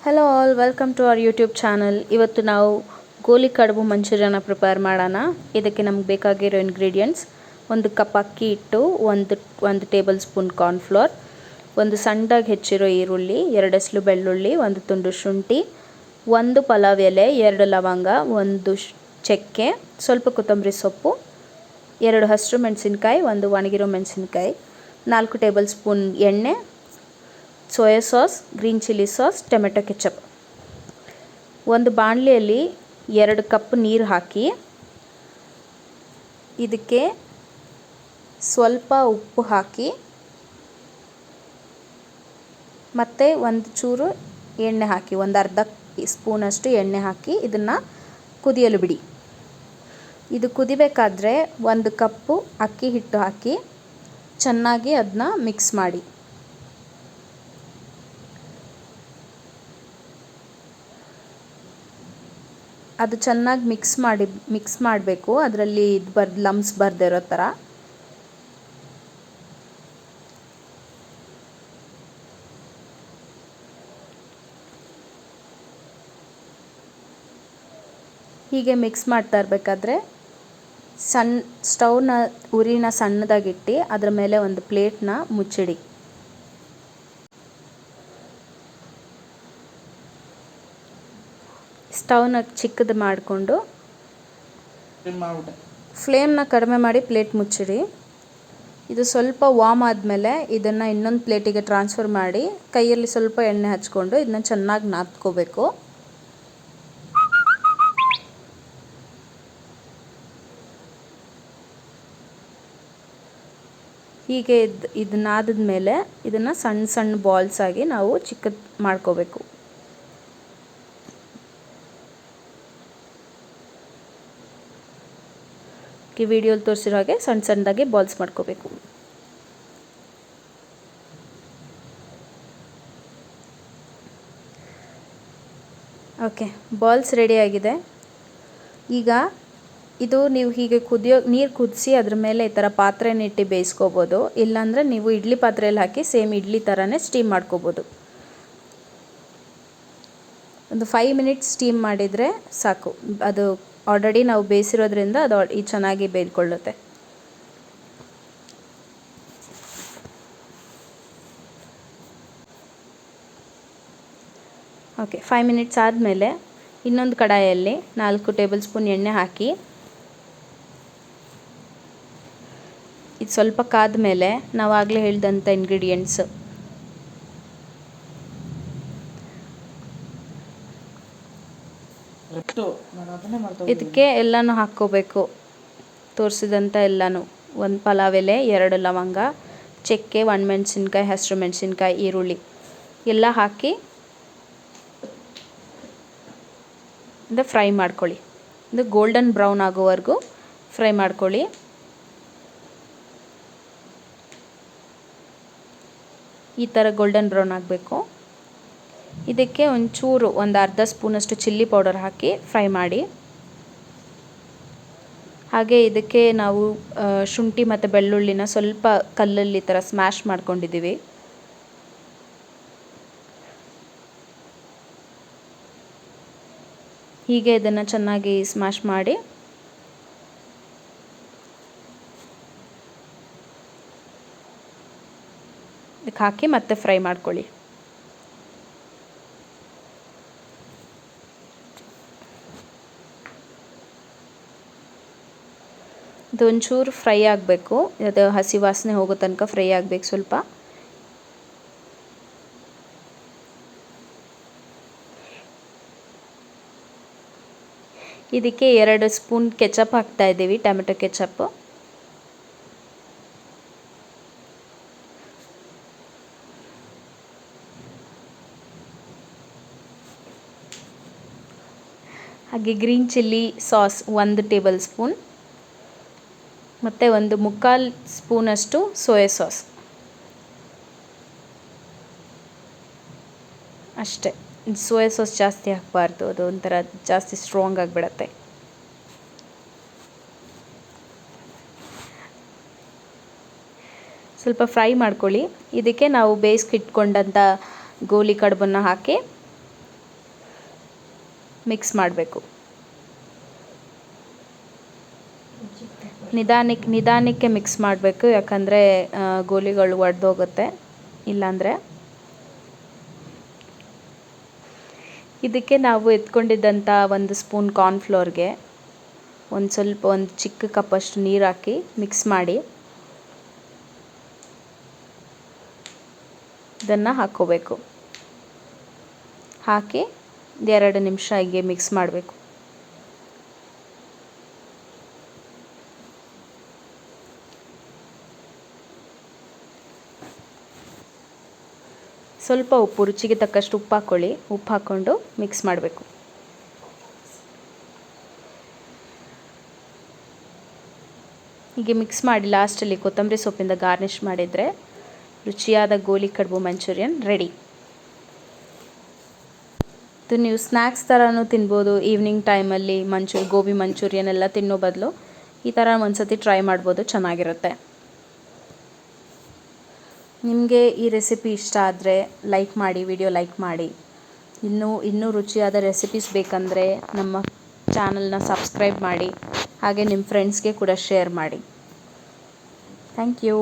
Hello all, welcome to our YouTube channel. ಇವತ್ತು ನಾವು ಗೋಲಿ ಕಡುಬು ಮಂಚೂರಿಯನ್ನ ಪ್ರಿಪೇರ್ ಮಾಡೋಣ. ಇದಕ್ಕೆ ನಮ್ಗೆ ಬೇಕಾಗಿರೋ ಇಂಗ್ರೀಡಿಯೆಂಟ್ಸ್: 1 ಕಪ್ ಅಕ್ಕಿ ಹಿಟ್ಟು, ಒಂದು ಟೇಬಲ್ ಸ್ಪೂನ್ ಕಾರ್ನ್ಫ್ಲೋರ್, ಒಂದು ಸಣ್ಣದಾಗಿ ಹೆಚ್ಚಿರೋ ಈರುಳ್ಳಿ, 2 ಎಸಳು ಬೆಳ್ಳುಳ್ಳಿ, 1 ತುಂಡು ಶುಂಠಿ, 1 ಪಲಾವ್ ಎಲೆ, 2 ಲವಂಗ, 1 ಚಕ್ಕೆ, ಸ್ವಲ್ಪ ಕೊತ್ತಂಬರಿ ಸೊಪ್ಪು, 2 ಹಸಿರು ಮೆಣಸಿನ್ಕಾಯಿ, 1 ಒಣಗಿರೋ ಮೆಣಸಿನ್ಕಾಯಿ, 4 ಟೇಬಲ್ ಸ್ಪೂನ್ ಎಣ್ಣೆ, soya sauce, green chilli sauce, tomato ketchup. ಒಂದು ಬಾಣಲೆಯಲ್ಲಿ 2 ಕಪ್ ನೀರು ಹಾಕಿ ಇದಕ್ಕೆ ಸ್ವಲ್ಪ ಉಪ್ಪು ಹಾಕಿ ಮತ್ತು ಒಂದು ಚೂರು ಎಣ್ಣೆ ಹಾಕಿ, ಒಂದು ಅರ್ಧ ಸ್ಪೂನಷ್ಟು ಎಣ್ಣೆ ಹಾಕಿ ಇದನ್ನು ಕುದಿಯಲು ಬಿಡಿ. ಇದು ಕುದಿಬೇಕಾದ್ರೆ 1 ಕಪ್ಪು ಅಕ್ಕಿ ಹಿಟ್ಟು ಹಾಕಿ ಚೆನ್ನಾಗಿ ಅದನ್ನ ಮಿಕ್ಸ್ ಮಾಡಿ. ಅದು ಚೆನ್ನಾಗಿ ಮಿಕ್ಸ್ ಮಾಡಬೇಕು, ಅದರಲ್ಲಿ ಲಮ್ಸ್ ಬರ್ದಿರೋ ಥರ. ಹೀಗೆ ಮಿಕ್ಸ್ ಮಾಡ್ತಾ ಇರಬೇಕಾದ್ರೆ ಸ್ಟವ್ನ ಉರಿನ ಸಣ್ಣದಾಗಿಟ್ಟು ಅದರ ಮೇಲೆ ಒಂದು ಪ್ಲೇಟ್ನ ಮುಚ್ಚಿಡಿ. ಸ್ಟವ್ನ ಚಿಕ್ಕದು ಮಾಡಿಕೊಂಡು ಫ್ಲೇಮ್ನ ಕಡಿಮೆ ಮಾಡಿ ಪ್ಲೇಟ್ ಮುಚ್ಚಿಡಿ. ಇದು ಸ್ವಲ್ಪ ವಾರ್ಮ್ ಆದಮೇಲೆ ಇದನ್ನು ಇನ್ನೊಂದು ಪ್ಲೇಟಿಗೆ ಟ್ರಾನ್ಸ್ಫರ್ ಮಾಡಿ ಕೈಯಲ್ಲಿ ಸ್ವಲ್ಪ ಎಣ್ಣೆ ಹಚ್ಕೊಂಡು ಇದನ್ನ ಚೆನ್ನಾಗಿ ನಾದ್ಕೋಬೇಕು. ಹೀಗೆ ಇದನ್ನಾದ ಮೇಲೆ ಇದನ್ನು ಸಣ್ಣ ಸಣ್ಣ ಬಾಲ್ಸ್ ಆಗಿ ನಾವು ಚಿಕ್ಕದು ಮಾಡ್ಕೋಬೇಕು. ಈ ವಿಡಿಯೋಲಿ ತೋರಿಸಿರೋ ಹಾಗೆ ಸಣ್ಣ ಸಣ್ಣದಾಗಿ ಬಾಲ್ಸ್ ಮಾಡ್ಕೋಬೇಕು. ಓಕೆ, ಬಾಲ್ಸ್ ರೆಡಿಯಾಗಿದೆ. ಈಗ ಇದು ನೀವು ಹೀಗೆ ನೀರು ಕುದಿಸಿ ಅದ್ರ ಮೇಲೆ ಈ ಥರ ಪಾತ್ರೆನ ಇಟ್ಟು ಬೇಯಿಸ್ಕೋಬೋದು. ಇಲ್ಲಾಂದರೆ ನೀವು ಇಡ್ಲಿ ಪಾತ್ರೆಯಲ್ಲಿ ಹಾಕಿ ಸೇಮ್ ಇಡ್ಲಿ ಥರನೇ ಸ್ಟೀಮ್ ಮಾಡ್ಕೋಬೋದು. ಒಂದು 5 ಮಿನಿಟ್ಸ್ ಸ್ಟೀಮ್ ಮಾಡಿದರೆ ಸಾಕು. ಅದು ಆಲ್ರೆಡಿ ನಾವು ಬೇಯಿಸಿರೋದ್ರಿಂದ ಅದು ಚೆನ್ನಾಗಿ ಬೇಯ್ಕೊಳ್ಳುತ್ತೆ. ಓಕೆ, 5 ಮಿನಿಟ್ಸ್ ಆದಮೇಲೆ ಇನ್ನೊಂದು ಕಡಾಯಲ್ಲಿ 4 ಟೇಬಲ್ ಸ್ಪೂನ್ ಎಣ್ಣೆ ಹಾಕಿ ಇದು ಸ್ವಲ್ಪ ಕಾದ ಮೇಲೆ ನಾವು ಆಗಲೇ ಹೇಳಿದಂಥ ಇಂಗ್ರೀಡಿಯೆಂಟ್ಸ್ ಇದಕ್ಕೆ ಎಲ್ಲನೂ ಹಾಕ್ಕೋಬೇಕು. ತೋರಿಸಿದಂಥ ಎಲ್ಲನೂ: 1 ಪಲಾವ್ ಎಲೆ, 2 ಲವಂಗ, ಚಕ್ಕೆ, 1 ಮೆಣಸಿನ್ಕಾಯಿ, ಹಸಿರು ಮೆಣಸಿನ್ಕಾಯಿ, ಈರುಳ್ಳಿ ಎಲ್ಲ ಹಾಕಿ ಫ್ರೈ ಮಾಡ್ಕೊಳ್ಳಿ. ಇದು ಗೋಲ್ಡನ್ ಬ್ರೌನ್ ಆಗೋವರೆಗೂ ಫ್ರೈ ಮಾಡ್ಕೊಳ್ಳಿ. ಈ ಥರ ಗೋಲ್ಡನ್ ಬ್ರೌನ್ ಆಗಬೇಕು. ಇದಕ್ಕೆ ಒಂದು ಅರ್ಧ ಸ್ಪೂನಷ್ಟು ಚಿಲ್ಲಿ ಪೌಡರ್ ಹಾಕಿ ಫ್ರೈ ಮಾಡಿ. ಹಾಗೆ ಇದಕ್ಕೆ ನಾವು ಶುಂಠಿ ಮತ್ತು ಬೆಳ್ಳುಳ್ಳಿನ ಸ್ವಲ್ಪ ಕಲ್ಲಲ್ಲಿ ಥರ ಸ್ಮ್ಯಾಶ್ ಮಾಡ್ಕೊಂಡಿದ್ದೀವಿ. ಹೀಗೆ ಇದನ್ನು ಚೆನ್ನಾಗಿ ಸ್ಮ್ಯಾಶ್ ಮಾಡಿ ಇದಕ್ಕೆ ಹಾಕಿ ಮತ್ತೆ ಫ್ರೈ ಮಾಡ್ಕೊಳ್ಳಿ. ಇದು ಒಂಚೂರು ಫ್ರೈ ಆಗಬೇಕು, ಅದು ಹಸಿ ವಾಸನೆ ಹೋಗೋ ತನಕ ಫ್ರೈ ಆಗಬೇಕು ಸ್ವಲ್ಪ. ಇದಕ್ಕೆ 2 ಸ್ಪೂನ್ ಕೆಚಪ್ ಹಾಕ್ತಾ ಇದ್ದೀವಿ, ಟೊಮೆಟೊ ಕೆಚಪ್. ಹಾಗೆ green chilli sauce 1 table spoon ಮತ್ತು 1/4 ಸ್ಪೂನಷ್ಟು ಸೋಯಾ ಸಾಸ್ ಅಷ್ಟೇ. ಸೋಯಾ ಸಾಸ್ ಜಾಸ್ತಿ ಹಾಕಬಾರ್ದು, ಅದು ಒಂಥರ ಜಾಸ್ತಿ ಸ್ಟ್ರಾಂಗ್ ಆಗಿಬಿಡತ್ತೆ. ಸ್ವಲ್ಪ ಫ್ರೈ ಮಾಡ್ಕೊಳ್ಳಿ. ಇದಕ್ಕೆ ನಾವು ಬೇಯಿಸ್ಕಿಟ್ಕೊಂಡಂಥ ಗೋಲಿ ಕಡುಬನ್ನು ಹಾಕಿ ಮಿಕ್ಸ್ ಮಾಡಬೇಕು. ನಿಧಾನಕ್ಕೆ ಮಿಕ್ಸ್ ಮಾಡಬೇಕು, ಯಾಕಂದರೆ ಗೋಲಿಗಳು ಒಡೆದೋಗುತ್ತೆ ಇಲ್ಲಾಂದರೆ. ಇದಕ್ಕೆ ನಾವು ಎತ್ಕೊಂಡಿದ್ದಂಥ 1 ಸ್ಪೂನ್ ಕಾರ್ನ್ಫ್ಲೋರ್ಗೆ ಒಂದು ಚಿಕ್ಕ ಕಪ್ಪಷ್ಟು ನೀರು ಹಾಕಿ ಮಿಕ್ಸ್ ಮಾಡಿ ಇದನ್ನು ಹಾಕ್ಕೋಬೇಕು. ಹಾಕಿ 2 ನಿಮಿಷ ಹೀಗೆ ಮಿಕ್ಸ್ ಮಾಡಬೇಕು. ಸ್ವಲ್ಪ ಉಪ್ಪು, ರುಚಿಗೆ ತಕ್ಕಷ್ಟು ಉಪ್ಪು ಹಾಕ್ಕೊಳ್ಳಿ. ಉಪ್ಪು ಹಾಕ್ಕೊಂಡು ಮಿಕ್ಸ್ ಮಾಡಬೇಕು. ಹೀಗೆ ಮಿಕ್ಸ್ ಮಾಡಿ ಲಾಸ್ಟಲ್ಲಿ ಕೊತ್ತಂಬರಿ ಸೊಪ್ಪಿಂದ ಗಾರ್ನಿಷ್ ಮಾಡಿದರೆ ರುಚಿಯಾದ ಗೋಲಿ ಕಡುಬು ಮಂಚೂರಿಯನ್ ರೆಡಿ. ಇದು ನೀವು ಸ್ನ್ಯಾಕ್ಸ್ ಥರನೂ ತಿನ್ಬೋದು. ಈವ್ನಿಂಗ್ ಟೈಮಲ್ಲಿ ಗೋಬಿ ಮಂಚೂರಿಯನ್ ಎಲ್ಲ ತಿನ್ನೋ ಬದಲು ಈ ಥರ ಒಂದ್ಸತಿ ಟ್ರೈ ಮಾಡ್ಬೋದು, ಚೆನ್ನಾಗಿರುತ್ತೆ. ನಿಮಗೆ ಈ ರೆಸಿಪಿ ಇಷ್ಟ ಆದರೆ ವಿಡಿಯೋ ಲೈಕ್ ಮಾಡಿ. ಇನ್ನೂ ರುಚಿಯಾದ ರೆಸಿಪೀಸ್ ಬೇಕಂದರೆ ನಮ್ಮ ಚಾನಲ್ನ ಸಬ್ಸ್ಕ್ರೈಬ್ ಮಾಡಿ. ಹಾಗೆ ನಿಮ್ಮ ಫ್ರೆಂಡ್ಸ್ಗೆ ಕೂಡ ಶೇರ್ ಮಾಡಿ. Thank you.